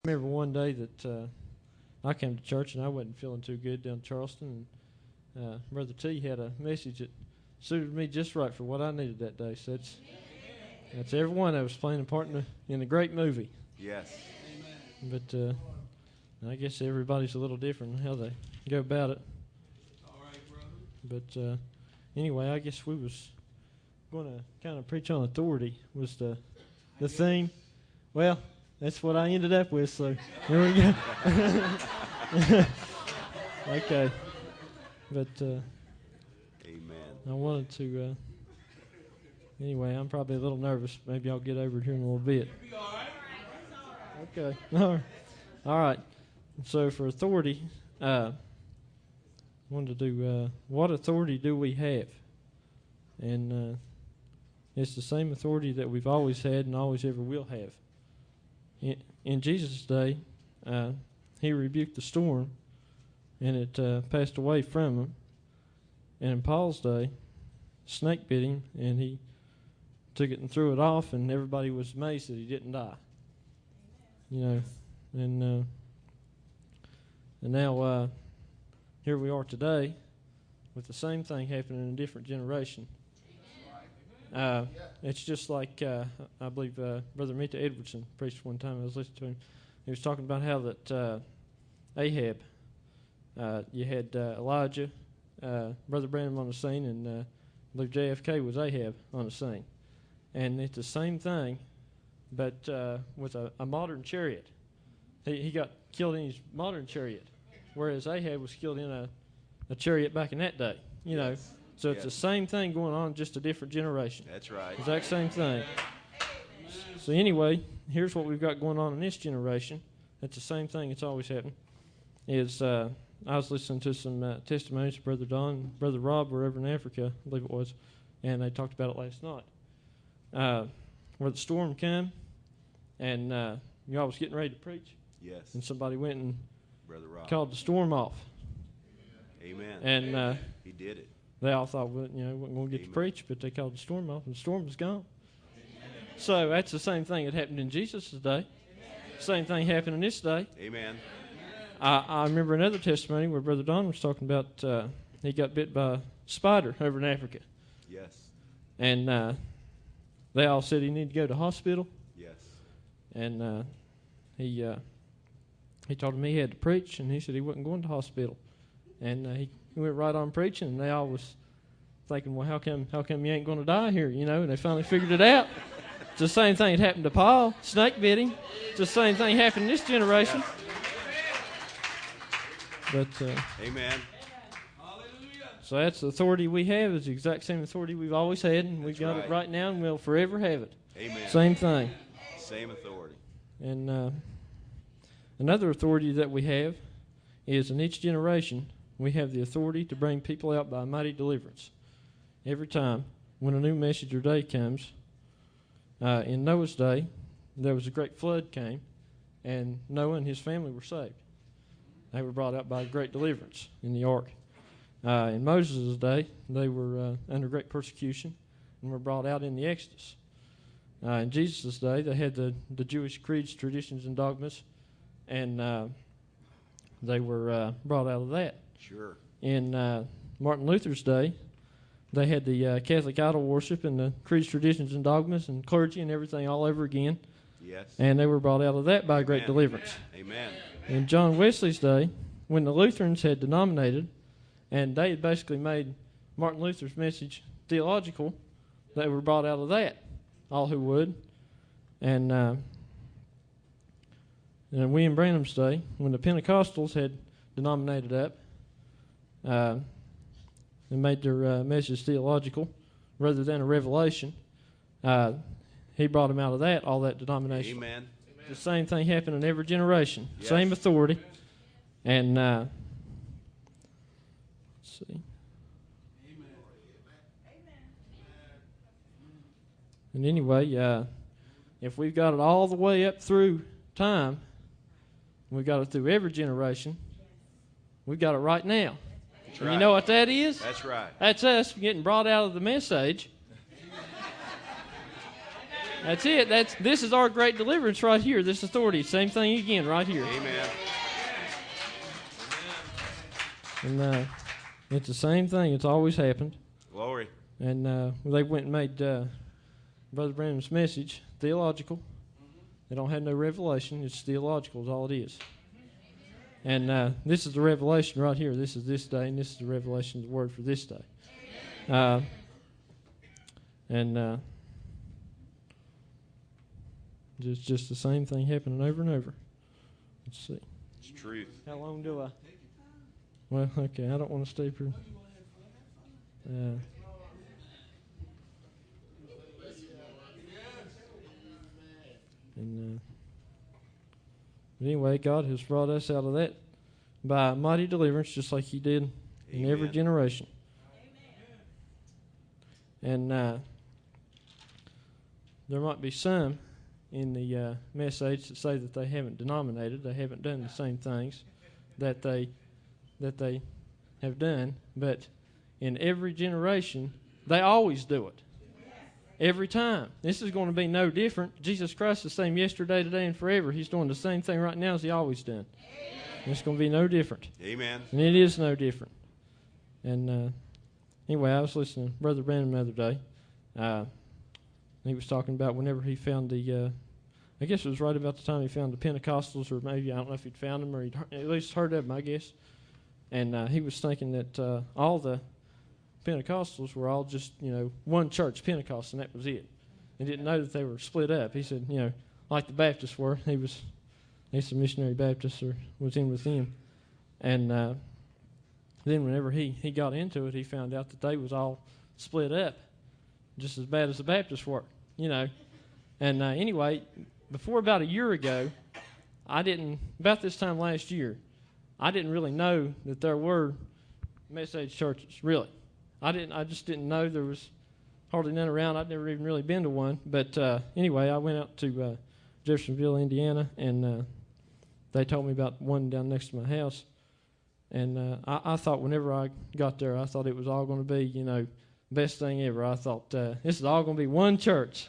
I remember one day that I came to church and I wasn't feeling too good down in Charleston, and Brother T had a message that suited me just right for what I needed that day. So that's everyone that was playing a part in a great movie. Yes. But I guess everybody's a little different in how they go about it. All right, brother. But anyway, I guess we was going to kind of preach on authority was the theme. Well, that's what I ended up with, so here we go. Okay. But Amen. I wanted to, anyway, I'm probably a little nervous. Maybe I'll get over it here in a little bit. You'll be all right. Okay. All right. So for authority, I wanted to do, what authority do we have? And it's the same authority that we've always had and always ever will have. In Jesus' day, he rebuked the storm, and it passed away from him. And in Paul's day, snake bit him, and he took it and threw it off, and everybody was amazed that he didn't die. You know, and now here we are today with the same thing happening in a different generation. It's just like I believe Brother Mita Edwardson preached one time. I was listening to him. He was talking about how that Ahab, you had Elijah, Brother Branham on the scene, and I believe JFK was Ahab on the scene. And it's the same thing, but with a modern chariot. He got killed in his modern chariot, whereas Ahab was killed in a chariot back in that day. You know. So it's the same thing going on, just a different generation. That's right. Exact same thing. So anyway, here's what we've got going on in this generation. It's the same thing that's always happened. Is I was listening to some testimonies of Brother Don and Brother Rob were over in Africa, I believe it was, and they talked about it last night. Where the storm came, and y'all was getting ready to preach. Yes. And somebody went and Brother Rob called the storm off. Amen. And he did it. they all thought, well, we weren't going to get to preach, but they called the storm off, and the storm was gone. So that's the same thing that happened in Jesus' day. Same thing happened in this day. Amen. I remember another testimony where Brother Don was talking about he got bit by a spider over in Africa. Yes. And they all said he needed to go to the hospital. Yes. And he told him he had to preach, and he said he wasn't going to the hospital. And he went right on preaching, and they all was thinking, well, how come you ain't going to die here, And they finally figured it out. It's the same thing that happened to Paul. Snake bit him. It's the same thing happened in this generation. But Amen. so that's the authority we have. Is the exact same authority we've always had, and we've got it right now, and we'll forever have it. Amen. Same thing. Same authority. And another authority that we have is in each generation, we have the authority to bring people out by mighty deliverance. Every time when a new message or day comes, in Noah's day, there was a great flood came, and Noah and his family were saved. They were brought out by a great deliverance in the ark. In Moses' day, they were under great persecution and were brought out in the Exodus. In Jesus' day, they had the Jewish creeds, traditions, and dogmas, and they were brought out of that. Sure. In Martin Luther's day, they had the Catholic idol worship and the creeds, traditions, and dogmas and clergy and everything all over again. Yes. And they were brought out of that by a great deliverance. Amen. In John Wesley's day, when the Lutherans had denominated, and they had basically made Martin Luther's message theological, they were brought out of that, all who would. And in William Branham's day, when the Pentecostals had denominated up, and made their message theological rather than a revelation, he brought them out of that, all that denomination. Amen. The same thing happened in every generation. Yes. Same authority. And let's see. And anyway, if we've got it all the way up through time, we've got it through every generation, we've got it right now. That's And right. you know what that is? That's right. That's us getting brought out of the mess age That's it. This is our great deliverance right here. This authority. Same thing again right here. Amen. And it's the same thing. It's always happened. Glory. And they went and made Brother Branham's message theological. They don't have no revelation. It's theological is all it is. And this is the revelation right here. This is this day, and this is the revelation of the word for this day. Just the same thing happening over and over. Let's see. It's truth. How long do I? Well, okay, I don't want to stay for. But anyway, God has brought us out of that by mighty deliverance, just like He did in Amen. every generation. And there might be some in the message that say that they haven't denominated, they haven't done the same things that they have done, but in every generation, they always do it. Every time. This is going to be no different. Jesus Christ is the same yesterday, today, and forever. He's doing the same thing right now as He always done. And it's going to be no different. Amen. And it is no different. And anyway, I was listening to Brother Branham the other day. He was talking about whenever he found the, I guess it was right about the time he found the Pentecostals, or maybe, I don't know if he'd found them, or he'd at least heard of them, I guess. And he was thinking that all the Pentecostals were all just, one church, Pentecost, and that was it. He didn't know that they were split up. He said, like the Baptists were. He's a missionary Baptist, or was in with them. And then whenever he got into it, he found out that they was all split up, just as bad as the Baptists were, And anyway, before about a year ago, about this time last year, I didn't really know that there were message churches, really. I just didn't know there was hardly none around. I'd never even really been to one. But anyway, I went out to Jeffersonville, Indiana, and they told me about one down next to my house. And I thought whenever I got there, I thought it was all going to be, best thing ever. I thought this is all going to be one church.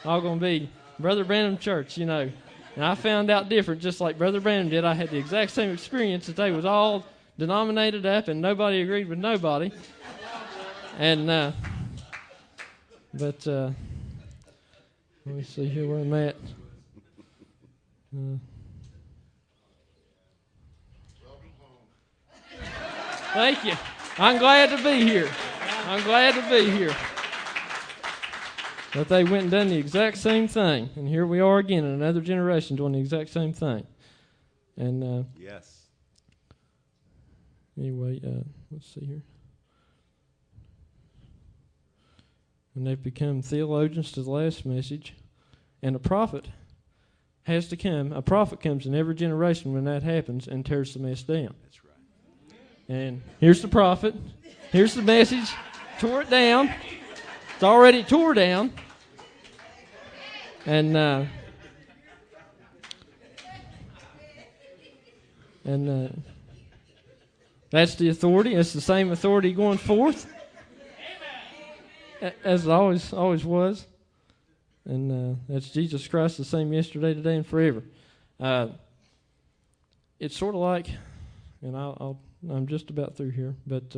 All going to be Brother Branham Church, And I found out different, just like Brother Branham did. I had the exact same experience that they was all denominated up and nobody agreed with nobody. And, but, let me see here where I'm at. Thank you. I'm glad to be here. But they went and done the exact same thing. And here we are again in another generation doing the exact same thing. And, yes. Anyway, let's see here. And they've become theologians to the last message. And a prophet has to come. A prophet comes in every generation when that happens and tears the mess down. That's right. And here's the prophet. Here's the message. Tore it down. It's already tore down. And that's the authority. It's the same authority going forth as it always was. And that's Jesus Christ, the same yesterday, today, and forever. It's sort of like, and I'm just about through here, but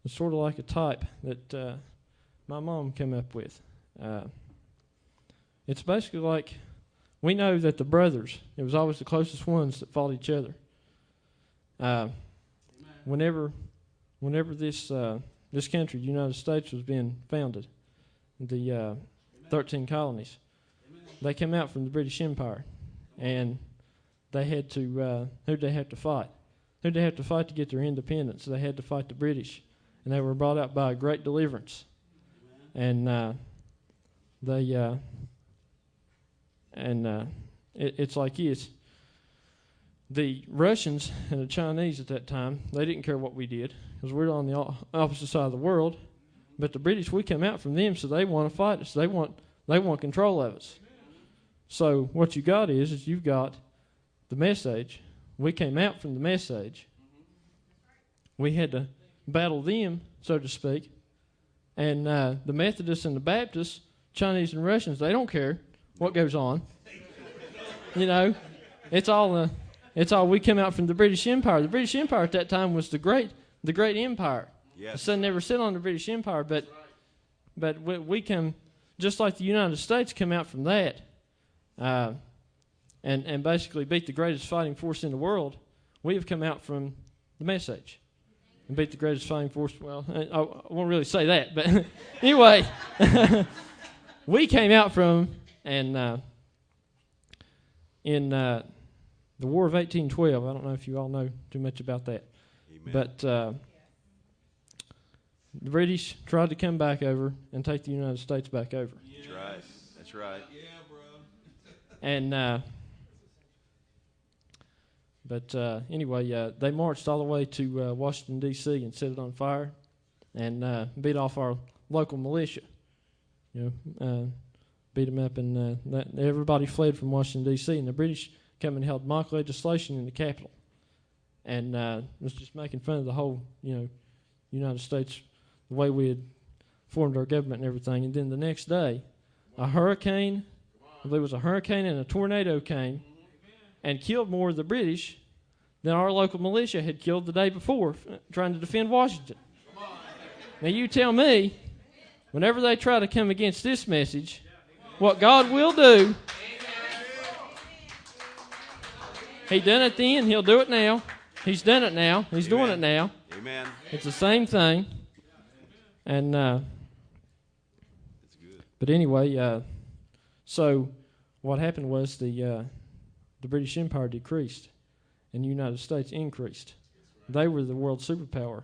it's sort of like a type that my mom came up with. It's basically like, we know that the brothers, it was always the closest ones that fought each other. Whenever this country, the United States, was being founded, the 13 colonies, they came out from the British Empire, and they had to, who'd they have to fight? Who'd they have to fight to get their independence? They had to fight the British, and they were brought out by a great deliverance. And it's like this. The Russians and the Chinese at that time, they didn't care what we did, because we're on the opposite side of the world. But the British, we come out from them, so they want to fight us. They want control of us. So what you got is you've got the message. We came out from the message. We had to battle them, so to speak. And the Methodists and the Baptists Chinese and Russians, they don't care what goes on. You know, it's all we come out from the British Empire. The British Empire at that time was the great empire. Yes. The sun never set on the British Empire, but we come, just like the United States come out from that, and basically beat the greatest fighting force in the world. We have come out from the message and beat the greatest fighting force. Well, I won't really say that, but anyway, we came out from, and in the War of 1812, I don't know if you all know too much about that, Amen. but the British tried to come back over and take the United States back over. That's right. That's right. Yeah, bro. And anyway, they marched all the way to Washington, D.C. and set it on fire and beat off our local militia. You know, beat them up, and everybody fled from Washington, D.C., and the British come and held mock legislation in the Capitol and was just making fun of the whole, United States, the way we had formed our government and everything. And then the next day, a hurricane, there was a hurricane and a tornado came and killed more of the British than our local militia had killed the day before trying to defend Washington. Now you tell me, whenever they try to come against this message, what God will do, He done it then, He'll do it now. He's done it now. He's doing it now. Amen. It's the same thing. And That's good. but anyway, so what happened was the British Empire decreased, and the United States increased. They were the world superpower,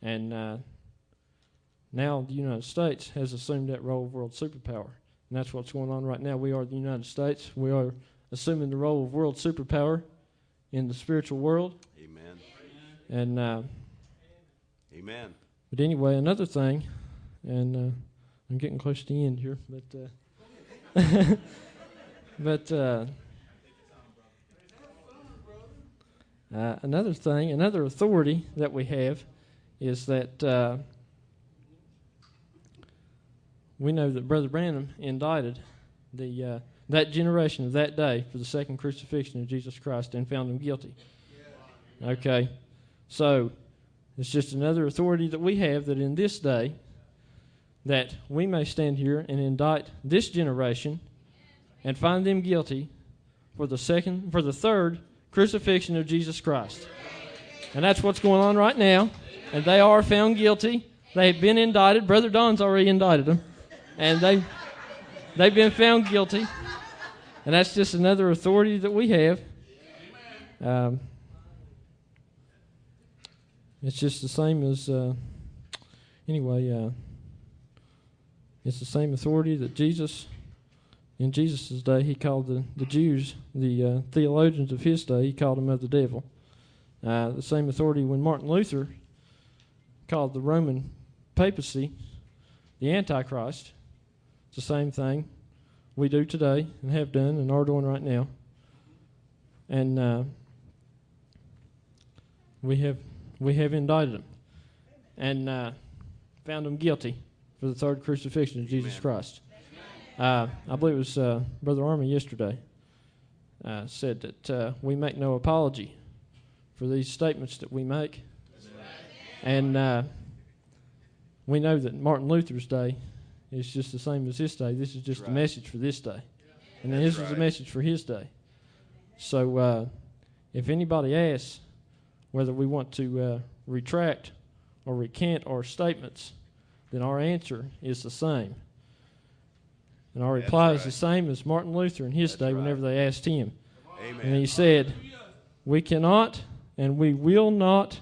and now the United States has assumed that role of world superpower, and that's what's going on right now. We are the United States. We are assuming the role of world superpower in the spiritual world. Amen. And Amen. but anyway, another thing, and I'm getting close to the end here, but another thing, another authority that we have is that we know that Brother Branham indicted that generation of that day for the second crucifixion of Jesus Christ and found him guilty. Okay, so it's just another authority that we have, that in this day that we may stand here and indict this generation and find them guilty for the third crucifixion of Jesus Christ. And that's what's going on right now. And they are found guilty. They've been indicted. Brother Don's already indicted them. And they've been found guilty. And that's just another authority that we have. It's just the same as, it's the same authority that Jesus, in Jesus' day, he called the Jews, the theologians of his day, he called them of the devil. The same authority when Martin Luther called the Roman papacy the Antichrist. It's the same thing we do today and have done and are doing right now. And we have indicted them and found them guilty for the third crucifixion of Jesus Christ. I believe it was Brother Army yesterday said that we make no apology for these statements that we make. And we know that Martin Luther's day is just the same as his day. This is just a message for this day. And then this was a message for his day. So if anybody asks whether we want to retract or recant our statements, then our answer is the same. And our reply is the same as Martin Luther in his day whenever they asked him. Amen. And he said, we cannot and we will not.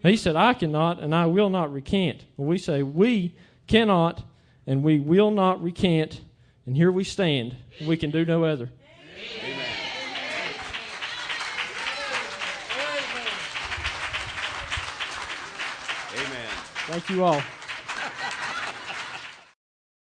He said, I cannot and I will not recant. Well, we say, we cannot and we will not recant. And here we stand. We can do no other. Amen. Thank you all.